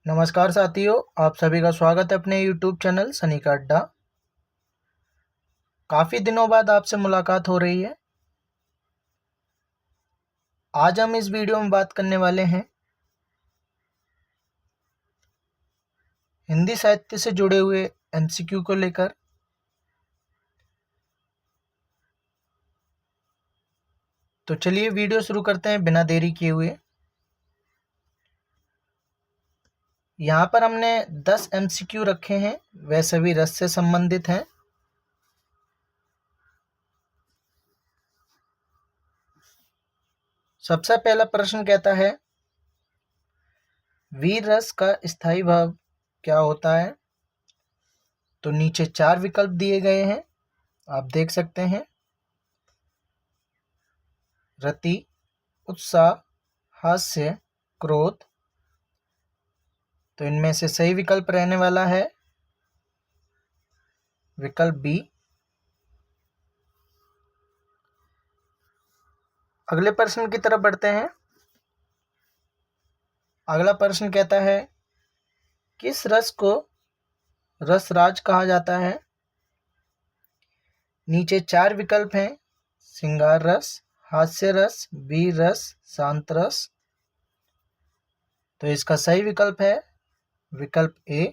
नमस्कार साथियों, आप सभी का स्वागत है अपने YouTube चैनल सनी का अड्डा। काफ़ी दिनों बाद आपसे मुलाकात हो रही है। आज हम इस वीडियो में बात करने वाले हैं हिंदी साहित्य से जुड़े हुए MCQ को लेकर। तो चलिए वीडियो शुरू करते हैं बिना देरी किए हुए। यहाँ पर हमने 10 MCQ रखे हैं, वह सभी रस से संबंधित हैं। सबसे पहला प्रश्न कहता है, वीर रस का स्थायी भाव क्या होता है? तो नीचे 4 विकल्प दिए गए हैं, आप देख सकते हैं। रति, उत्साह, हास्य, क्रोध। तो इनमें से सही विकल्प रहने वाला है विकल्प बी। अगले प्रश्न की तरफ बढ़ते हैं। अगला प्रश्न कहता है, किस रस को रसराज कहा जाता है? नीचे 4 विकल्प हैं, श्रृंगार रस, हास्य रस, वीर रस, शांत रस। तो इसका सही विकल्प है विकल्प ए,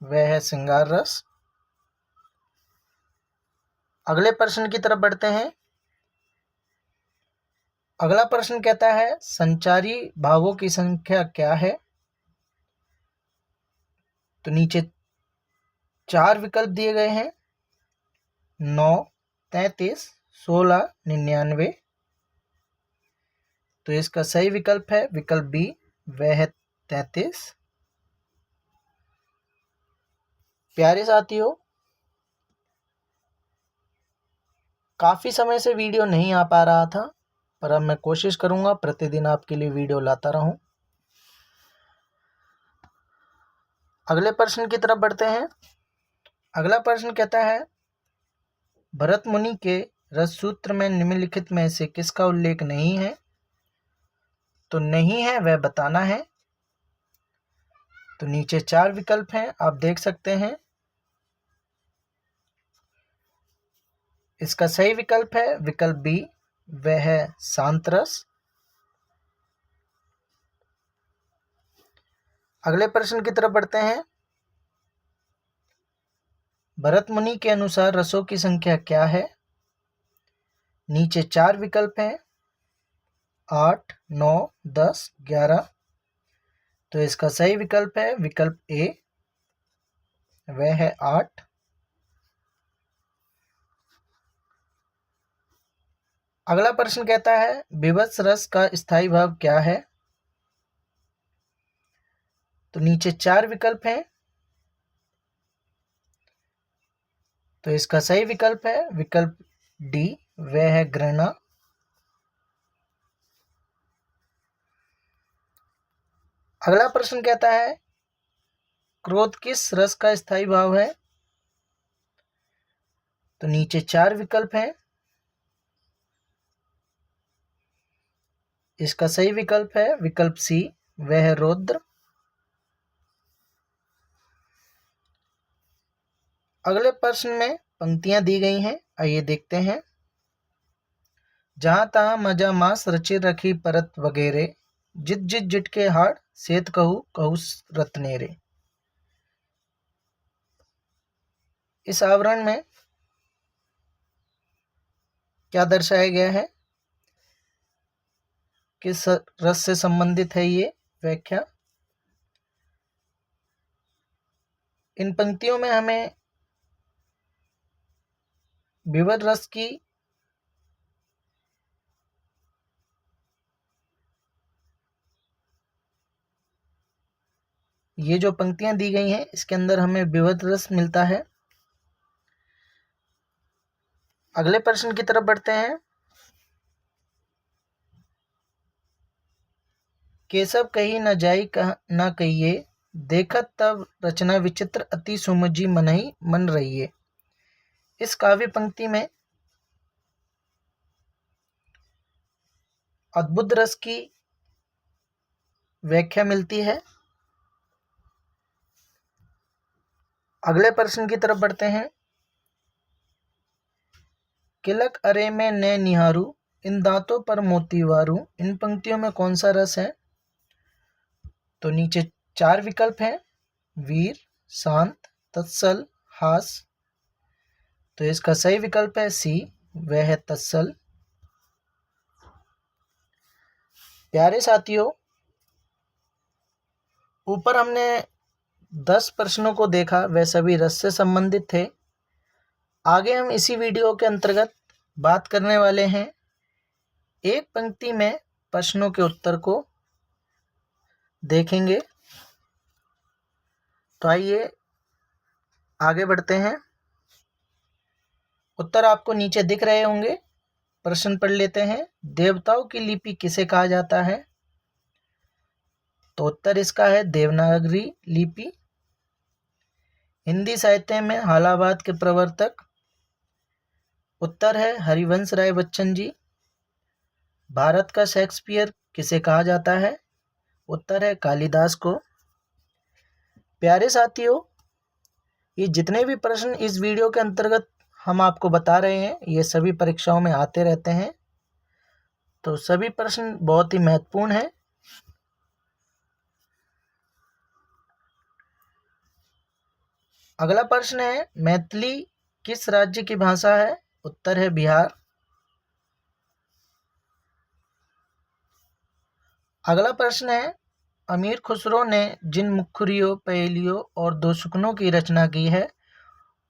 वह है श्रृंगार रस। अगले प्रश्न की तरफ बढ़ते हैं। अगला प्रश्न कहता है, संचारी भावों की संख्या क्या है? तो नीचे 4 विकल्प दिए गए हैं, 9, 33, 16, 99। तो इसका सही विकल्प है विकल्प बी, वह है 33। प्यारे साथियों, काफ़ी समय से वीडियो नहीं आ पा रहा था, पर अब मैं कोशिश करूंगा प्रतिदिन आपके लिए वीडियो लाता रहूं। अगले प्रश्न की तरफ बढ़ते हैं। अगला प्रश्न कहता है, भरत मुनि के रस सूत्र में निम्नलिखित में से किसका उल्लेख नहीं है? तो नहीं है वह बताना है। तो नीचे 4 विकल्प हैं, आप देख सकते हैं। इसका सही विकल्प है विकल्प बी, वह है शांत रस। अगले प्रश्न की तरफ बढ़ते हैं। भरत मुनि के अनुसार रसों की संख्या क्या है? नीचे 4 विकल्प हैं, 8, 9, 10, 11। तो इसका सही विकल्प है विकल्प ए, वह है 8। अगला प्रश्न कहता है, विभत्स रस का स्थायी भाव क्या है? तो नीचे 4 विकल्प हैं। तो इसका सही विकल्प है विकल्प डी, वह है घृणा। अगला प्रश्न कहता है, क्रोध किस रस का स्थायी भाव है? तो नीचे 4 विकल्प हैं। इसका सही विकल्प है विकल्प सी, वह है रौद्र। अगले प्रश्न में पंक्तियां दी गई हैं, आइए देखते हैं। जहां तहां मजा मास रचे रखी परत वगैरे, जित जित जिट के हाड़ सेत कहू कहू रत्नेरे। इस आवरण में क्या दर्शाया गया है? किस रस से संबंधित है ये व्याख्या? इन पंक्तियों में हमें विविध रस की ये जो पंक्तियां दी गई हैं, इसके अंदर हमें विविध रस मिलता है। अगले प्रश्न की तरफ बढ़ते हैं। केशव कही न जाई कह न कहिए, देखत तब रचना विचित्र अति सुमजी मनहि मन रहिए। इस काव्य पंक्ति में अद्भुत रस की व्याख्या मिलती है। अगले प्रश्न की तरफ बढ़ते हैं। किलक अरे में ने निहारू, इन दांतों पर मोती वारू, इन पंक्तियों में कौन सा रस है? तो नीचे 4 विकल्प हैं, वीर, शांत, तत्सल, हास। तो इसका सही विकल्प है सी, वह है तत्सल। प्यारे साथियों, ऊपर हमने 10 प्रश्नों को देखा, वह सभी रस से संबंधित थे। आगे हम इसी वीडियो के अंतर्गत बात करने वाले हैं एक पंक्ति में प्रश्नों के उत्तर को देखेंगे। तो आइए आगे बढ़ते हैं। उत्तर आपको नीचे दिख रहे होंगे। प्रश्न पढ़ लेते हैं। देवताओं की लिपि किसे कहा जाता है? तो उत्तर इसका है देवनागरी लिपि। हिंदी साहित्य में हालाबाद के प्रवर्तक? उत्तर है हरिवंश राय बच्चन जी। भारत का शेक्सपियर किसे कहा जाता है? उत्तर है कालिदास को। प्यारे साथियों, ये जितने भी प्रश्न इस वीडियो के अंतर्गत हम आपको बता रहे हैं, ये सभी परीक्षाओं में आते रहते हैं। तो सभी प्रश्न बहुत ही महत्वपूर्ण हैं। अगला प्रश्न है, मैथिली किस राज्य की भाषा है? उत्तर है बिहार। अगला प्रश्न है, अमीर खुसरो ने जिन मुखरियों, पहेलियों और दो सुकनों की रचना की है,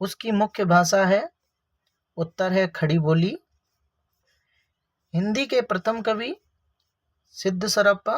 उसकी मुख्य भाषा है? उत्तर है खड़ी बोली। हिंदी के प्रथम कवि सिद्ध सरप्पा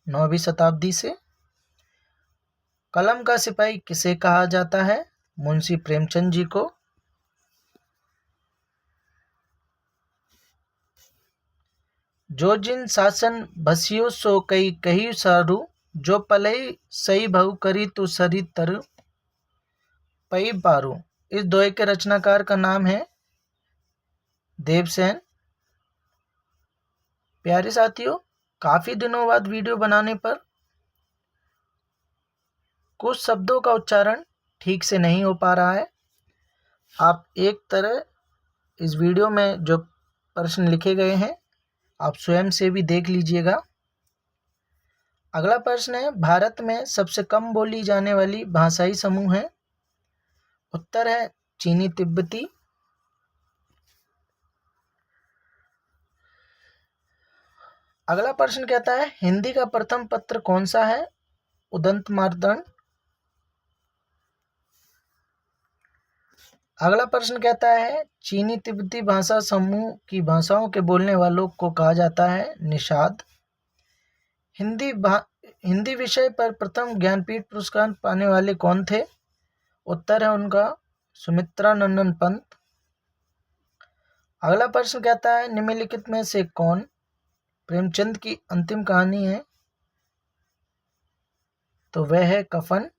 9वीं शताब्दी से। कलम का सिपाही किसे कहा जाता है? मुंशी प्रेमचंद जी को। जो जिन शासन भसियो सो कई कही सारू, जो पलई सही बहु करी तू सरी तर पई पारू। इस दोहे के रचनाकार का नाम है देवसेन। प्यारे साथियों, काफी दिनों बाद वीडियो बनाने पर कुछ शब्दों का उच्चारण ठीक से नहीं हो पा रहा है। आप एक तरह इस वीडियो में जो प्रश्न लिखे गए हैं, आप स्वयं से भी देख लीजिएगा। अगला प्रश्न है, भारत में सबसे कम बोली जाने वाली भाषाई समूह है? उत्तर है चीनी तिब्बती। अगला प्रश्न कहता है, हिंदी का प्रथम पत्र कौन सा है? उदंत मार्तंड। अगला प्रश्न कहता है, चीनी तिब्बती भाषा समूह की भाषाओं के बोलने वालों को कहा जाता है निषाद। हिंदी विषय पर प्रथम ज्ञानपीठ पुरस्कार पाने वाले कौन थे? उत्तर है उनका सुमित्रा नंदन पंत। अगला प्रश्न कहता है, निम्नलिखित में से कौन प्रेमचंद की अंतिम कहानी है? तो वह है कफन।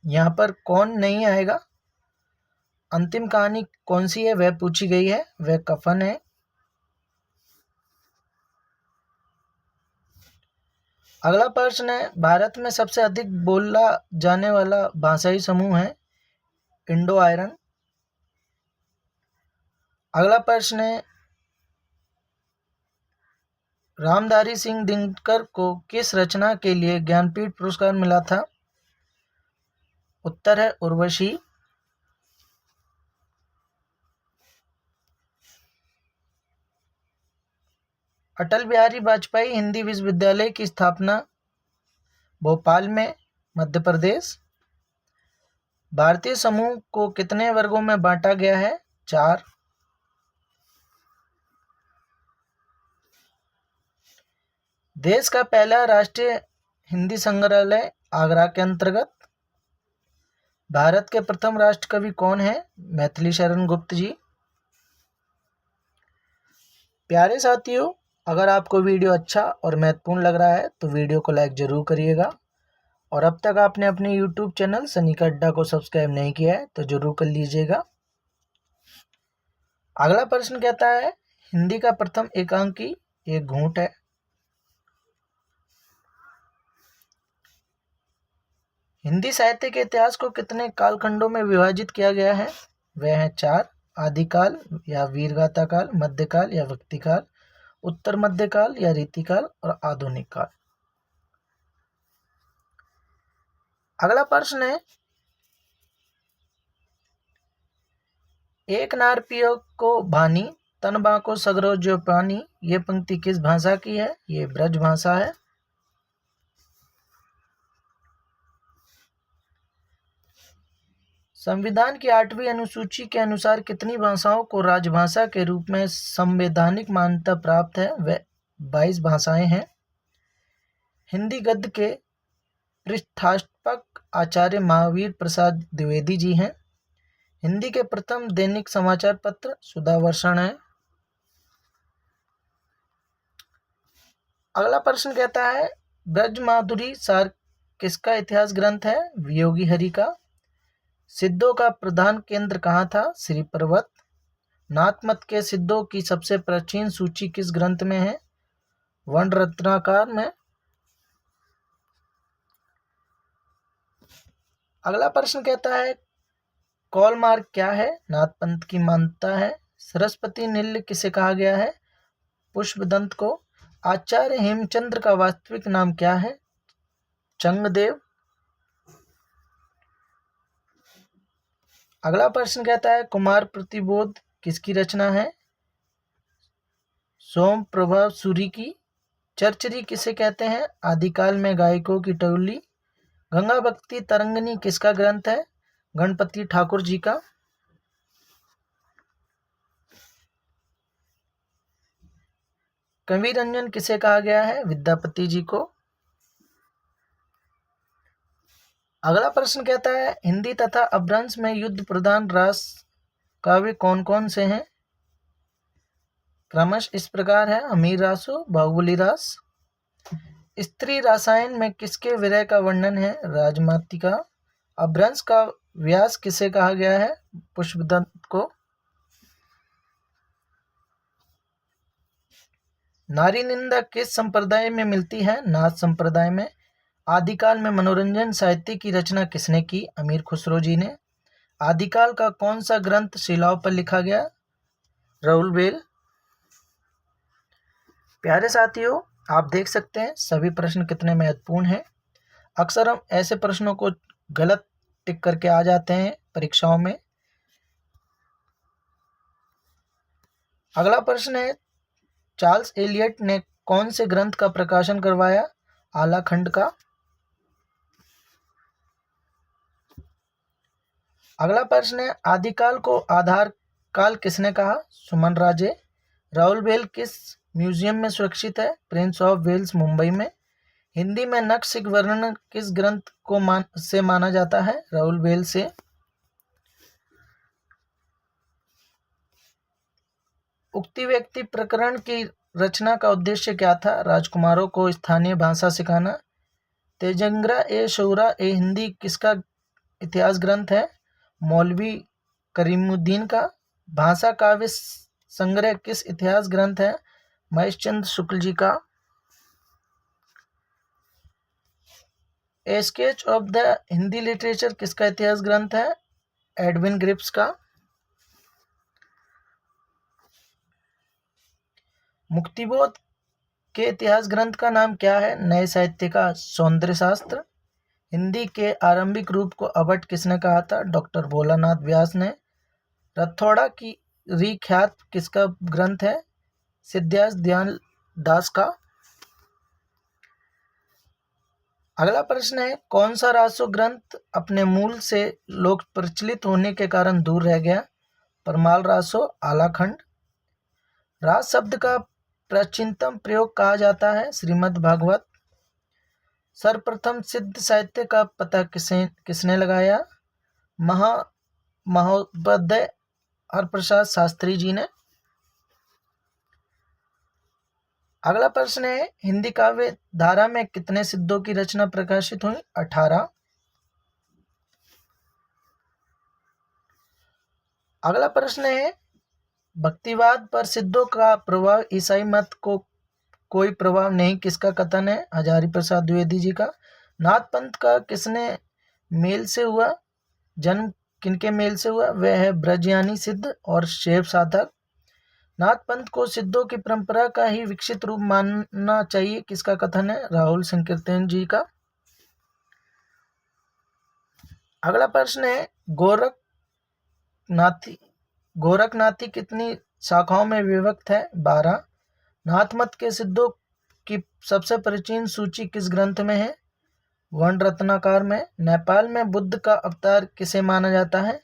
यहाँ पर कौन नहीं आएगा, अंतिम कहानी कौन सी है वह पूछी गई है, वह कफन है। अगला प्रश्न है, भारत में सबसे अधिक बोला जाने वाला भाषाई समूह है इंडो आयरन। अगला प्रश्न है, रामधारी सिंह दिनकर को किस रचना के लिए ज्ञानपीठ पुरस्कार मिला था? उत्तर है उर्वशी। अटल बिहारी वाजपेयी हिंदी विश्वविद्यालय की स्थापना भोपाल में, मध्य प्रदेश। भारतीय समूह को कितने वर्गों में बांटा गया है? 4। देश का पहला राष्ट्रीय हिंदी संग्रहालय आगरा के अंतर्गत। भारत के प्रथम राष्ट्र कवि कौन है? मैथिली शरण गुप्त जी। प्यारे साथियों, अगर आपको वीडियो अच्छा और महत्वपूर्ण लग रहा है तो वीडियो को लाइक जरूर करिएगा, और अब तक आपने अपने YouTube चैनल सनी का अड्डा को सब्सक्राइब नहीं किया है तो जरूर कर लीजिएगा। अगला प्रश्न कहता है, हिंदी का प्रथम एकांकी एक घूंट है। हिंदी साहित्य के इतिहास को कितने कालखंडों में विभाजित किया गया है? वह है 4। आदिकाल या वीरगाथा काल, मध्यकाल या भक्तिकाल, उत्तर मध्यकाल या रीतिकाल और आधुनिक काल। अगला प्रश्न है, एक नार पियो को भानी, तन बाको सगरो जो पानी, ये पंक्ति किस भाषा की है? ये ब्रज भाषा है। संविधान की 8वीं अनुसूची के अनुसार कितनी भाषाओं को राजभाषा के रूप में संवैधानिक मान्यता प्राप्त है? वे 22 भाषाएं हैं। हिंदी गद्य के पृष्ठाष्टक आचार्य महावीर प्रसाद द्विवेदी जी हैं। हिंदी के प्रथम दैनिक समाचार पत्र सुधावर्षण है। अगला प्रश्न कहता है, ब्रज माधुरी सार किसका इतिहास ग्रंथ है? वियोगी हरि का। सिद्धों का प्रधान केंद्र कहाँ था? श्री पर्वत। नाथ मत के सिद्धों की सबसे प्राचीन सूची किस ग्रंथ में है? वर्ण रत्नाकर में। अगला प्रश्न कहता है, कौल मार्ग क्या है? नाथ पंथ की मान्यता है। सरस्वती नील्य किसे कहा गया है? पुष्पदंत को। आचार्य हेमचंद्र का वास्तविक नाम क्या है? चंगदेव। अगला प्रश्न कहता है, कुमार प्रतिबोध किसकी रचना है? सोम प्रभा सूरी की। चरचरी किसे कहते हैं? आदिकाल में गायकों की टोली। गंगा भक्ति तरंगिणी किसका ग्रंथ है? गणपति ठाकुर जी का। कवि रंजन किसे कहा गया है? विद्यापति जी को। अगला प्रश्न कहता है, हिंदी तथा अपभ्रंश में युद्ध प्रधान रास काव्य कौन कौन से हैं? क्रमश इस प्रकार है, अमीर रासो, बाहुबली रास। स्त्री रासायन में किसके विरह का वर्णन है? राजमाती का। अपभ्रंश का व्यास किसे कहा गया है? पुष्पदंत को। नारी निंदा किस संप्रदाय में मिलती है? नाथ संप्रदाय में। आदिकाल में मनोरंजन साहित्य की रचना किसने की? अमीर खुसरो जी ने। आदिकाल का कौन सा ग्रंथ शिलाओं पर लिखा गया? राउलवेल। प्यारे साथियों, आप देख सकते हैं सभी प्रश्न कितने महत्वपूर्ण हैं। अक्सर हम ऐसे प्रश्नों को गलत टिक करके आ जाते हैं परीक्षाओं में। अगला प्रश्न है, चार्ल्स एलियट ने कौन से ग्रंथ का प्रकाशन करवाया? आलाखंड का। अगला प्रश्न है, आदिकाल को आधार काल किसने कहा? सुमन राजे। राउलवेल किस म्यूजियम में सुरक्षित है? प्रिंस ऑफ वेल्स मुंबई में। हिंदी में नक्सिक वर्णन किस ग्रंथ को से माना जाता है? राउलवेल से। उक्ति व्यक्ति प्रकरण की रचना का उद्देश्य क्या था? राजकुमारों को स्थानीय भाषा सिखाना। तेजंगरा ए शौरा ए हिंदी किसका इतिहास ग्रंथ है? मौलवी करीमुद्दीन का। भाषा काव्य संग्रह किस इतिहास ग्रंथ है? महेशचंद्र शुक्ल जी का। ए sketch of the Hindi literature किसका इतिहास ग्रंथ है? एडविन ग्रिप्स का। मुक्तिबोध के इतिहास ग्रंथ का नाम क्या है? नए साहित्य का सौंदर्य शास्त्र। हिंदी के आरंभिक रूप को अभट किसने कहा था? डॉक्टर भोलानाथ व्यास ने। रथौड़ा की ख्यात किसका ग्रंथ है? सिद्धार्थ दयाल दास का। अगला प्रश्न है, कौन सा रासो ग्रंथ अपने मूल से लोक प्रचलित होने के कारण दूर रह गया? परमाल रासो, आलाखंड। रास शब्द का प्राचीनतम प्रयोग कहा जाता है? श्रीमद् भागवत। सर्वप्रथम सिद्ध साहित्य का पता किसने लगाया? महोपाध्याय हरप्रसाद शास्त्री जी ने। अगला प्रश्न है, हिंदी काव्य धारा में कितने सिद्धों की रचना प्रकाशित हुई? 18। अगला प्रश्न है, भक्तिवाद पर सिद्धों का प्रभाव ईसाई मत को कोई प्रभाव नहीं किसका कथन है? हजारी प्रसाद द्विवेदी जी का। नाथ पंथ का किसने मेल से हुआ, जन्म किनके मेल से हुआ? वह है ब्रजयानी सिद्ध और शैव साधक। नाथ पंथ को सिद्धों की परंपरा का ही विकसित रूप मानना चाहिए, किसका कथन है? राहुल संकीर्तन जी का। अगला प्रश्न है गोरखनाथी कितनी शाखाओं में विभक्त है? 12। नाथ मत के सिद्धों की सबसे प्राचीन सूची किस ग्रंथ में है? वर्ण रत्नाकर में। नेपाल में बुद्ध का अवतार किसे माना जाता है?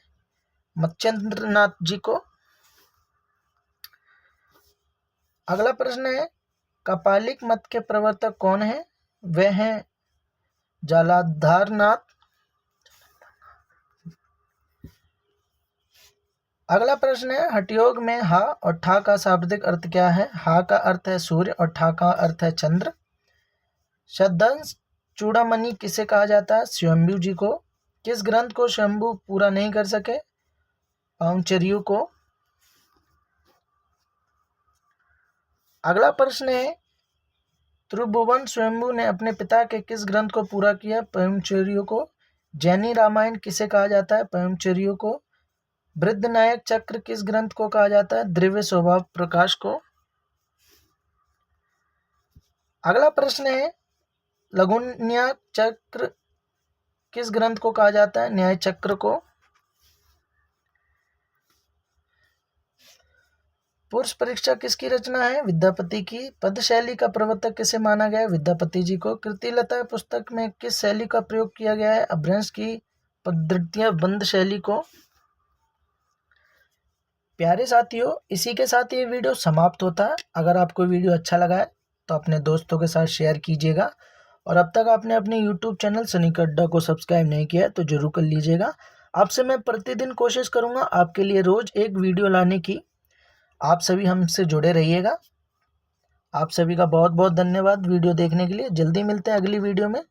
मत्स्येंद्रनाथ जी को। अगला प्रश्न है कपालिक मत के प्रवर्तक कौन है? वह हैं जलाधारनाथ। अगला प्रश्न है हठयोग में हा और ठा का शाब्दिक अर्थ क्या है? हा का अर्थ है सूर्य और ठा का अर्थ है चंद्र। शतधन्व चूड़ामणि किसे कहा जाता है? स्वयंभू जी को। किस ग्रंथ को स्वयंभू पूरा नहीं कर सके? पांचजन्य को। अगला प्रश्न है त्रिभुवन स्वयंभू ने अपने पिता के किस ग्रंथ को पूरा किया? पांचजन्य को। जैनी रामायण किसे कहा जाता है? पांचजन्य को। बृहन्नायक चक्र किस ग्रंथ को कहा जाता है? दिव्य स्वभाव प्रकाश को। अगला प्रश्न है लघुन्याय चक्र किस ग्रंथ को कहा जाता है? न्याय चक्र को। पुरुष परीक्षा किसकी रचना है? विद्यापति की। पद शैली का प्रवर्तक किसे माना गया है? विद्यापति जी को। कृतिलता पुस्तक में किस शैली का प्रयोग किया गया है? अपभ्रंश की पद्धतियां बंद शैली को। प्यारे साथियों, इसी के साथ ये वीडियो समाप्त होता है। अगर आपको वीडियो अच्छा लगा है तो अपने दोस्तों के साथ शेयर कीजिएगा और अब तक आपने अपने YouTube चैनल सनी अड्डा को सब्सक्राइब नहीं किया है तो जरूर कर लीजिएगा। आपसे मैं प्रतिदिन कोशिश करूंगा आपके लिए रोज एक वीडियो लाने की। आप सभी हमसे जुड़े रहिएगा। आप सभी का बहुत बहुत धन्यवाद वीडियो देखने के लिए। जल्दी मिलते हैं अगली वीडियो में।